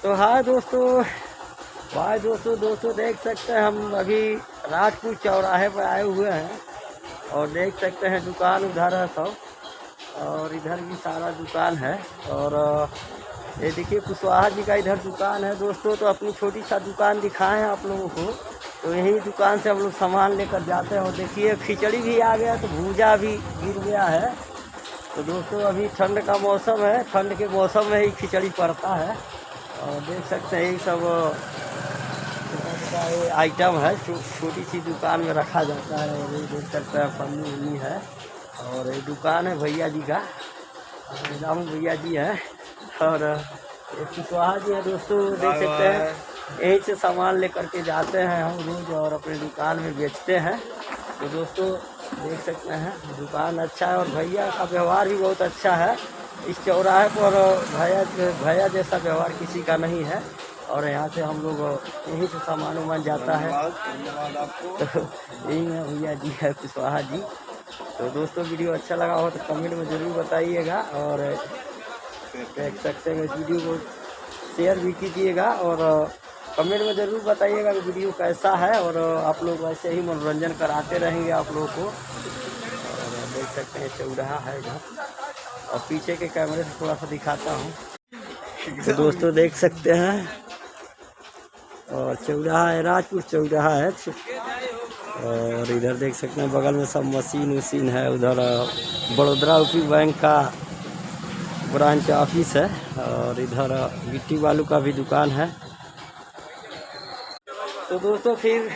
तो हाय दोस्तों, दोस्तों देख सकते हैं हम अभी राजपुर चौराहे पर आए हुए हैं और देख सकते हैं दुकान उधर है सब और इधर भी सारा दुकान है। और ये देखिए कुशवाहा जी का इधर दुकान है दोस्तों। तो अपनी छोटी सा दुकान दिखाएं हैं आप लोगों को। तो यही दुकान से हम लोग सामान लेकर जाते हैं। और देखिए खिचड़ी भी आ गया, तो भूजा भी गिर गया है। तो दोस्तों अभी ठंड का मौसम है, ठंड के मौसम में ही खिचड़ी पड़ता है। और देख सकते हैं यही सब ये आइटम है, छोटी सी दुकान में रखा जाता है। और ये देख सकते हैं पन्नी उन्नी है। और ये दुकान है भैया जी का, रामू भैया जी है। और ये कुशवाहा जी है दोस्तों, देख सकते हैं यहीं से सामान लेकर के जाते हैं हम रोज और अपने दुकान में बेचते हैं। तो दोस्तों देख सकते हैं दुकान अच्छा है और भैया का व्यवहार भी बहुत अच्छा है। इस चौराहे पर भैया जैसा व्यवहार किसी का नहीं है। और यहाँ से हम लोग यहीं से सामान वामान जाता है। तो यही है भैया जी है कुशवाहा जी। तो दोस्तों वीडियो अच्छा लगा हो तो कमेंट में ज़रूर बताइएगा। और देख सकते हैं इस वीडियो को शेयर भी कीजिएगा और कमेंट में ज़रूर बताइएगा कि वीडियो कैसा है। और आप लोग वैसे ही मनोरंजन कराते रहेंगे आप लोगों को। और देख सकते हैं चौराहा है इधर, और पीछे के कैमरे से थोड़ा सा दिखाता हूँ। तो दोस्तों देख सकते हैं और चौराहा है, राजपुर चौराहा है। और इधर देख सकते हैं बगल में सब मशीन है। उधर बड़ौदा यूपी बैंक का ब्रांच ऑफिस है। और इधर गिट्टी बालू का भी दुकान है। तो दोस्तों फिर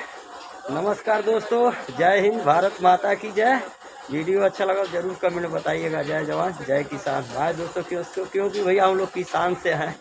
नमस्कार दोस्तों, जय हिंद, भारत माता की जय। वीडियो अच्छा लगा जरूर कमेंट में बताइएगा। जय जवान जय किसान। भाई दोस्तों क्योंकि भैया हम लोग किसान से हैं।